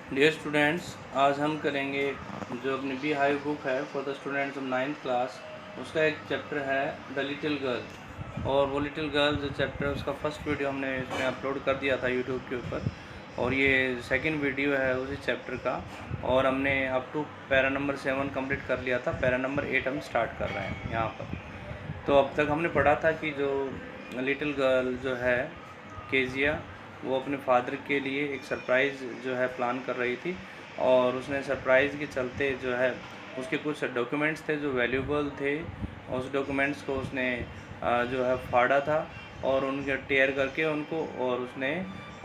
Dear students, आज हम करेंगे जो अपनी बी हाई बुक है for the students of 9th class. उसका एक चैप्टर है द लिटिल गर्ल। और वो लिटिल गर्ल जो चैप्टर है उसका फर्स्ट वीडियो हमने इसमें अपलोड कर दिया था यूट्यूब के ऊपर, और ये सेकंड वीडियो है उसी चैप्टर का। और हमने up to para number 7 complete कर लिया था। पैरा नंबर 8 हम स्टार्ट कर रहे हैं यहाँ पर। तो अब तक हमने पढ़ा था कि जो लिटिल गर्ल जो है केजिया, वो अपने फादर के लिए एक सरप्राइज़ जो है प्लान कर रही थी। और उसने सरप्राइज़ के चलते जो है उसके कुछ डॉक्यूमेंट्स थे जो वैल्यूबल थे। उस डॉक्यूमेंट्स को उसने जो है फाड़ा था और उनके टेयर करके उनको, और उसने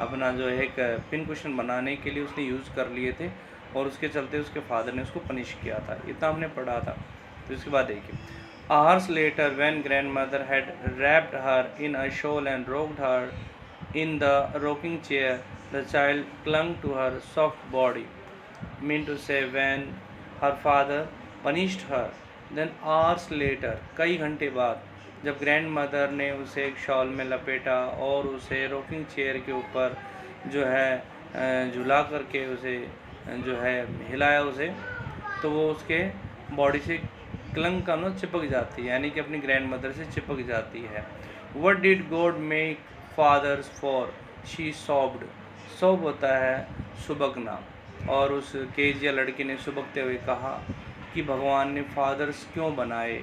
अपना जो है एक पिन कुशन बनाने के लिए उसने यूज़ कर लिए थे। और उसके चलते उसके फादर ने उसको पनिश किया था। इतना हमने पढ़ा था। तो इसके बाद देखिए, hours later, when grandmother had wrapped her in a shawl and rocked her in the rocking chair, the child clung to her soft body. Mean to say, when her father punished her, then hours later, कई घंटे बाद, जब grand mother ने उसे एक shawl में लपेटा और उसे रॉकिंग चेयर के ऊपर जो है झुला करके उसे जो है हिलाया उसे, तो वो उसके बॉडी से क्लंग का चिपक जाती है, यानी कि अपनी ग्रैंड मदर से चिपक जाती है। What did God make fathers for, she sobbed. Sob होता है सुबकना, और उस केजिया लड़की ने सुबकते हुए कहा कि भगवान ने फादर्स क्यों बनाए।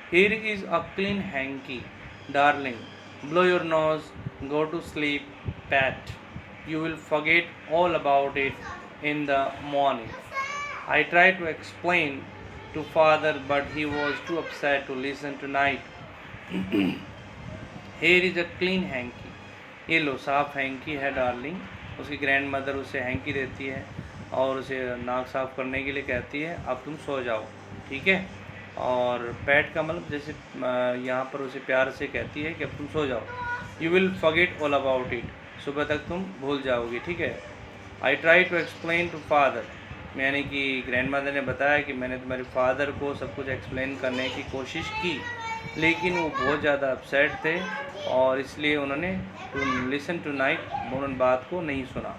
Here is a clean hanky, darling. Blow your nose, go to sleep, pet. You will forget all about it in the morning. I tried to explain to father, but he was too upset to listen tonight. Here is a clean hanky. ये लो साफ hanky है darling. उसकी grand mother उसे hanky देती है और उसे नाक साफ करने के लिए कहती है अब तुम सो जाओ, ठीक है। और पैट का मतलब जैसे यहाँ पर उसे प्यार से कहती है कि अब तुम सो जाओ। You will forget all about it, सुबह तक तुम भूल जाओगी, ठीक है। I try to explain to father, यानी कि ग्रैंड मदर ने बताया कि मैंने तुम्हारे फादर को सब कुछ एक्सप्लेन करने की कोशिश की, लेकिन वो बहुत ज़्यादा अपसेट थे और इसलिए उन्होंने टू लिसन टू नाइट, उन्होंने बात को नहीं सुना।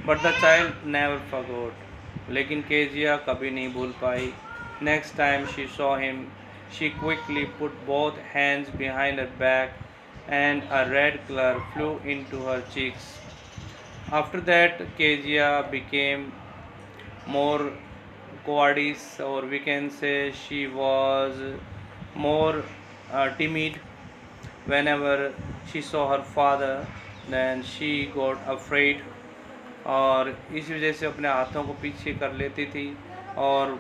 But the child never forgot, लेकिन केजिया कभी नहीं भूल पाई। Next time she saw him, she quickly put both hands behind her back and a red colour flew into her cheeks. After that Kezia became more cowardice, or we can say she was more timid. Whenever she saw her father, then she got afraid, और इस वजह से अपने हाथों को पीछे कर लेती थी और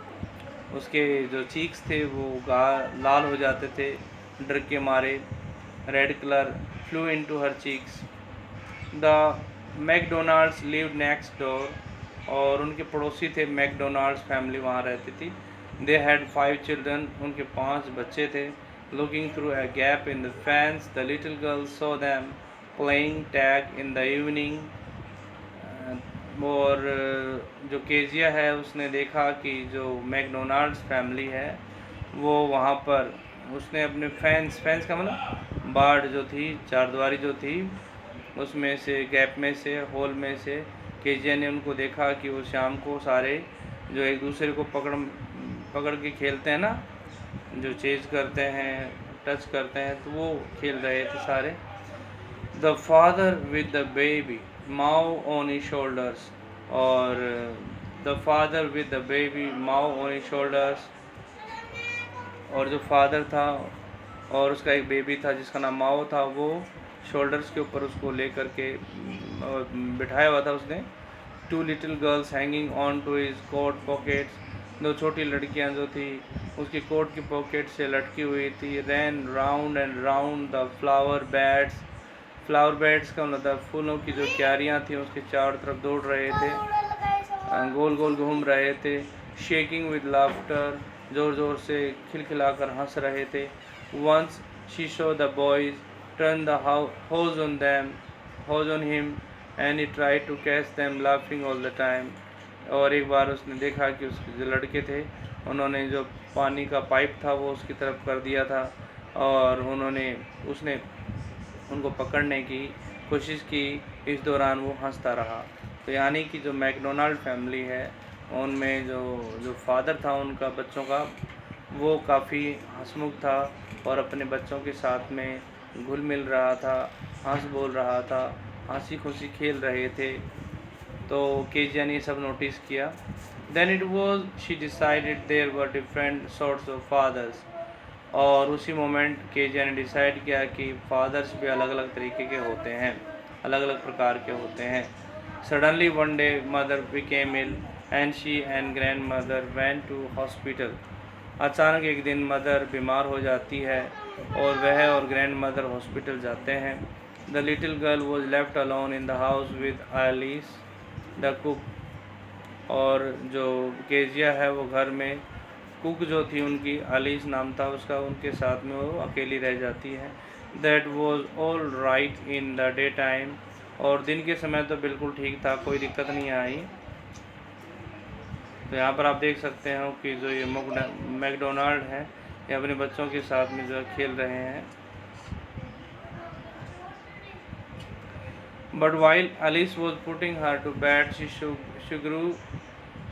उसके जो चीक्स थे वो लाल हो जाते थे डर के मारे। Red colour flew into her cheeks. The McDonald's lived next door, और उनके पड़ोसी थे मैकडोनाल्ड्स फैमिली, वहाँ रहती थी। दे हैड 5 चिल्ड्रन, उनके 5 बच्चे थे। Looking through a gap in the fans, the little girl saw them playing tag in the evening. और जो केजिया है उसने देखा कि जो मैकडोनाल्ड्स फैमिली है वो वहाँ पर, उसने अपने फैंस का मतलब बाड़ जो थी, चारद्वारी जो थी, उसमें से गैप में से होल में से केजिया ने उनको देखा कि वो शाम को सारे जो एक दूसरे को पकड़ के खेलते हैं ना, जो चेज करते हैं, टच करते हैं, तो वो खेल रहे थे सारे। The father with the baby, Mao on his shoulders, और the father with the baby, Mao on his shoulders. और जो फादर था और उसका एक बेबी था जिसका नाम माओ था, वो शोल्डर्स के ऊपर उसको लेकर के बिठाया हुआ था उसने। 2 little girls hanging on to his coat pockets, 2 छोटी लड़कियां जो थी उसकी कोट की पॉकेट से लटकी हुई थी। Ran round and round the flower beds, flower beds का मतलब फूलों की जो क्यारियां थी उसके चारों तरफ दौड़ रहे थे, गोल गोल घूम रहे थे। शेकिंग विद लाफ्टर, ज़ोर ज़ोर से खिलखिलाकर हंस रहे थे। Once she show the boys turn the hose on them, hose on him, and he tried to catch them laughing all the time. और एक बार उसने देखा कि उसके जो लड़के थे उन्होंने जो पानी का पाइप था वो उसकी तरफ कर दिया था, और उसने उनको पकड़ने की कोशिश की। इस दौरान वो हंसता रहा। तो यानी कि जो मैकडोनाल्ड फैमिली है उनमें जो फादर था उनका बच्चों का, वो काफ़ी हंसमुख था और अपने बच्चों के साथ में घुल मिल रहा था, हंस बोल रहा था, हंसी खुशी खेल रहे थे। तो केजिया ने सब नोटिस किया। Then it was she decided there were different sorts of fathers, और उसी मोमेंट केजिया ने डिसाइड किया कि फादर्स भी अलग अलग तरीके के होते हैं, अलग अलग प्रकार के होते हैं। Suddenly one day mother became ill and she and grand mother went to hospital. अचानक एक दिन मदर बीमार हो जाती है और वह और ग्रैंड मदर हॉस्पिटल जाते हैं। The little girl was left alone in the house with Alice the cook, और जो केजिया है वो घर में कुक जो थी उनकी, एलिस नाम था उसका, उनके साथ में वो अकेली रह जाती है। That was all right in the day time, और दिन के समय तो बिल्कुल ठीक था, कोई दिक्कत नहीं आई। तो यहाँ पर आप देख सकते हो कि जो ये मैकडोनाल्ड है ये अपने बच्चों के साथ में जो है खेल रहे हैं। But while Alice was putting her to bed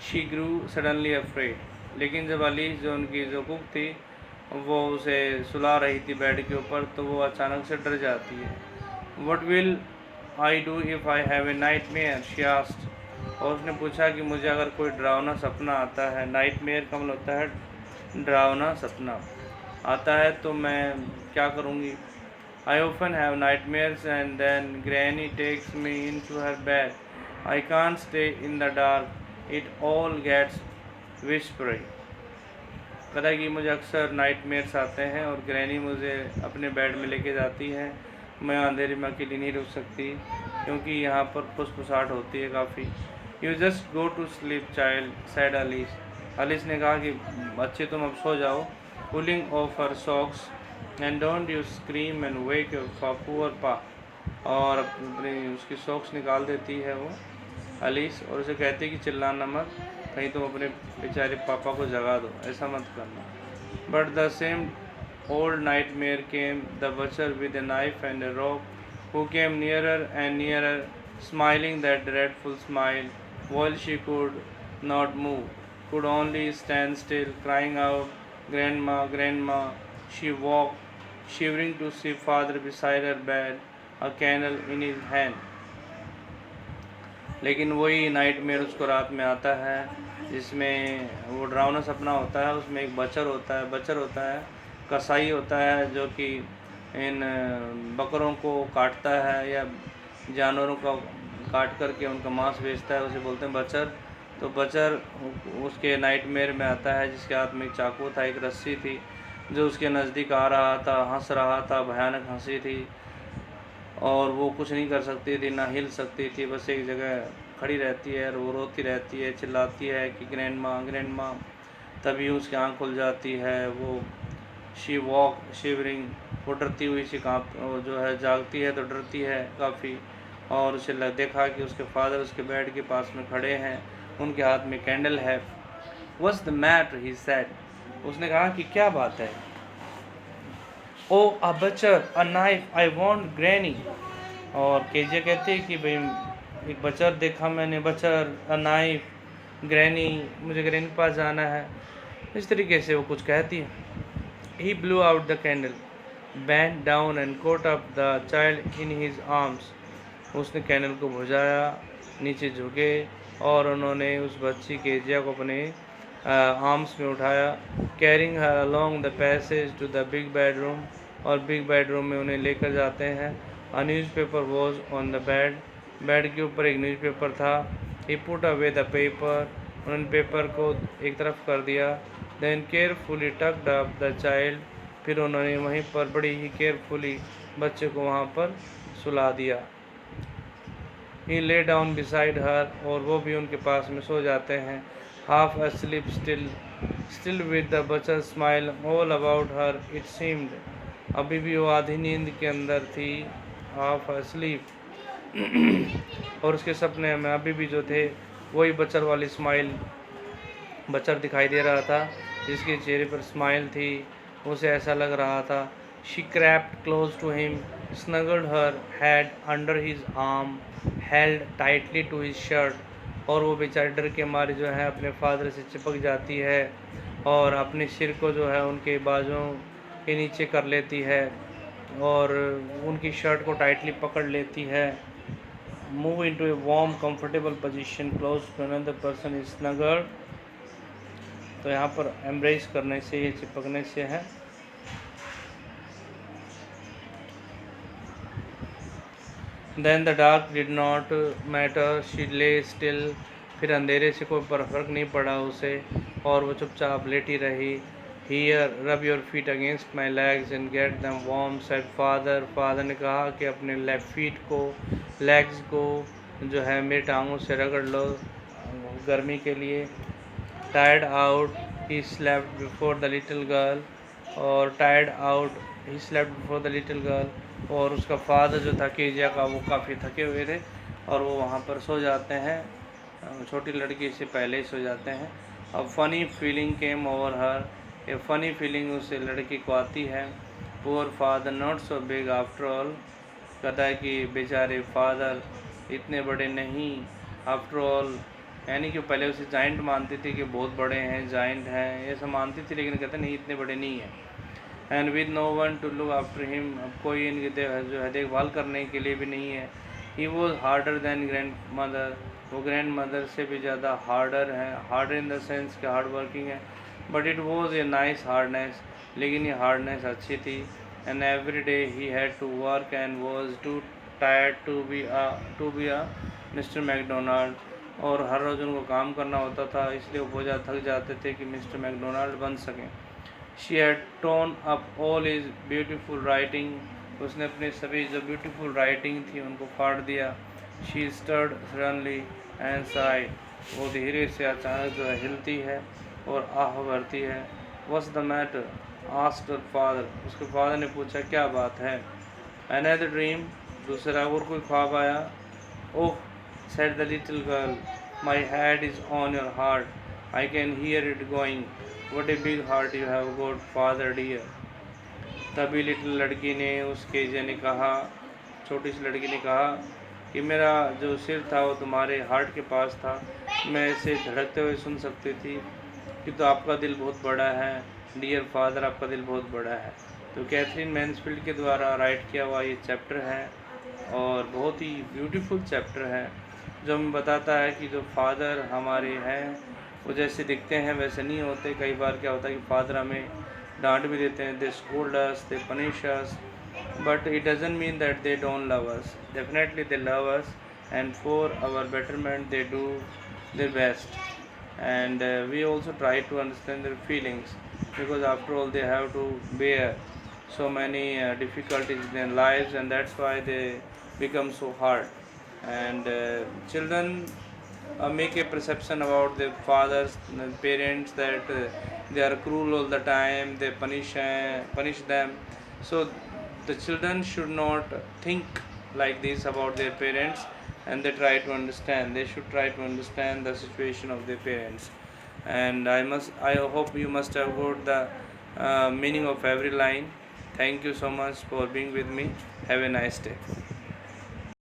she grew suddenly afraid. लेकिन जब एलिस जो उनकी जो कुक थी वो उसे सुला रही थी बेड के ऊपर, तो वो अचानक से डर जाती है। What will I do if I have a night mayor she asked, और उसने पूछा कि मुझे अगर कोई डरावना सपना आता है, नाइट मेयर का मतलब होता है डरावना सपना आता है, तो मैं क्या करूँगी। I often have nightmares and then granny takes me into her bed, I can't stay in the dark, it all gets whispering. कहता है कि मुझे अक्सर नाइट मेयर्स आते हैं और ग्रैनी मुझे अपने बेड में लेके जाती है, मैं अंधेरे में अकेली नहीं रुक सकती क्योंकि यहाँ पर फुसफुसाहट होती है काफ़ी। You just go to sleep child said Alice. Alice ने कहा कि बच्चे तुम अब सो जाओ। Pulling off her socks and don't you scream and wake your poor pa, और अपनी उसकी सॉक्स निकाल देती है वो एलिस, और उसे कहती है कि चिल्लाना मत, कहीं तुम अपने बेचारे पापा को जगा दो, ऐसा मत करना। But the same old nightmare came, the butcher with a knife and a rope, who came nearer and nearer, smiling that dreadful smile, while she could not move, could only stand still, crying out, "Grandma, Grandma!" She woke, shivering to see father beside her bed, a candle in his hand. लेकिन वही nightmare उसको रात में आता है जिसमें वो डरावना सपना होता है। उसमें एक बचर होता है, कसाई होता है जो कि इन बकरों को काटता है या जानवरों को काट करके उनका मांस बेचता है, उसे बोलते हैं बचर। तो बचर उसके नाइटमेयर में आता है जिसके हाथ में एक चाकू था, एक रस्सी थी, जो उसके नज़दीक आ रहा था, हंस रहा था, भयानक हंसी थी, और वो कुछ नहीं कर सकती थी, ना हिल सकती थी, बस एक जगह खड़ी रहती है और वो रोती रहती है, चिल्लाती है कि ग्रैंड माँ। तभी उसकी आँख खुल जाती है, वो शी वॉक शिवरिंग, वो डरती हुई सी जो है जागती है तो डरती है काफ़ी, और उसे देखा कि उसके फादर उसके बेड के पास में खड़े हैं, उनके हाथ में कैंडल है। What's the matter he said, उसने कहा कि क्या बात है। Oh a butcher a knife I want granny, और केजिया कहती है कि भाई एक बचर देखा मैंने, बचर अ नाइफ ग्रैनी, मुझे ग्रैनी के पास जाना है, इस तरीके से वो कुछ कहती है। He blew out the candle, bent down and caught up the child in his arms. उसने कैंडल को बुझाया, नीचे झुके और उन्होंने उस बच्ची केजिया को अपने आर्म्स में उठाया। Carrying her along the passage to the big bedroom, और बिग बेडरूम में उन्हें लेकर जाते हैं। A newspaper was on the bed, bed के ऊपर एक न्यूज़पेपर था। He put away the paper, उन्होंने पेपर को एक तरफ कर दिया। Then carefully tucked up the child, फिर उन्होंने वहीं पर बड़ी ही केयरफुली बच्चे को वहाँ पर सुला दिया। He lay down beside her, और वो भी उनके पास में सो जाते हैं। Half asleep still with the butcher smile all about her it seemed, अभी भी वो आधी नींद के अंदर थी, half asleep और उसके सपने में अभी भी जो थे वही बचर वाली स्माइल, बचर दिखाई दे रहा था जिसके चेहरे पर स्माइल थी, उसे ऐसा लग रहा था। She crept close to him, snuggled her head under his arm, held tightly to his shirt, और वो बेचारी डर के मारे जो है अपने फादर से चिपक जाती है और अपने सिर को जो है उनके बाजुओं के नीचे कर लेती है और उनकी शर्ट को टाइटली पकड़ लेती है। Move into a warm comfortable position close to another person is snuggle. तो यहाँ पर एम्ब्रेस करने से, ये चिपकने से है। Then the dark did not matter, she lay still. फिर अंधेरे से कोई फर्क नहीं पड़ा उसे और वो चुपचाप लेटी रही। Here rub your feet against my legs and get them warm said father. Father ने कहा कि अपने लेग्स को जो है मेरी टांगों से रगड़ लो गर्मी के लिए। Tired out he slept before the little girl, और tired out he slept before the little girl, और उसका फादर जो था केजिया का, वो काफ़ी थके हुए थे और वो वहाँ पर सो जाते हैं, छोटी लड़की से पहले ही सो जाते हैं। अब फ़नी फीलिंग केम ओवर हर, ये फ़नी फीलिंग उस लड़की को आती है। Poor father not so big after all, कहता है कि बेचारे फादर इतने बड़े नहीं आफ्टर ऑल, यानी कि पहले उसे जाइंट मानती थी कि बहुत बड़े हैं, जाइंट हैं, ये सब मानती थी, लेकिन कहते नहीं इतने बड़े नहीं हैं। And with no one to look after him, अब कोई इनकी जो है देखभाल करने के लिए भी नहीं है। He was harder than grand mother, वो ग्रैंड मदर से भी ज़्यादा हार्डर है, हार्डर इन द सेंस कि हार्ड वर्किंग है, but it was a nice hardness, लेकिन ये हार्डनेस अच्छी थी। And every day he had to work and was too tired to be a Mr McDonald, और हर रोज़ उनको काम करना होता था, इसलिए वो बहुत ज़्यादा थक जाते थे कि मिस्टर मैकडोनाल्ड बन सकें। She had torn up all his beautiful writing, उसने अपने सभी जो ब्यूटीफुल राइटिंग थी उनको फाड़ दिया। She stirred suddenly and sighed, वो धीरे से अचानक जो है हिलती है और आह भरती है। What's the matter? asked her father, उसके फादर ने पूछा क्या बात है। Another dream, दूसरा और कोई ख्वाब आया। Oh, said the little girl, my head is on your heart, I can hear it going. What a big heart you have got, father dear. तभी लिटिल लड़की ने, उसके ने कहा, छोटी सी लड़की ने कहा कि मेरा जो सिर था वो तुम्हारे हार्ट के पास था, मैं इसे धड़कते हुए सुन सकती थी कि तो आपका दिल बहुत बड़ा है, डियर फादर आपका दिल बहुत बड़ा है। तो कैथरीन मैन्सफील्ड के द्वारा राइट किया हुआ ये चैप्टर है और बहुत ही ब्यूटीफुल चैप्टर है, जो हमें बताता है कि जो फादर हमारे हैं वो जैसे दिखते हैं वैसे नहीं होते। कई बार क्या होता है कि फादर हमें डांट भी देते हैं, they scold us, they punish us, but it doesn't mean that they don't love us, definitely they love us and for our betterment they do their best, and we also try to understand their feelings, because after all they have to bear so many difficulties in their lives, and that's why they become so hard. And children make a perception about their fathers and parents that they are cruel all the time, they punish them. So the children should not think like this about their parents, and they should try to understand the situation of their parents. And I hope you must have got the meaning of every line. Thank you so much for being with me. Have a nice day.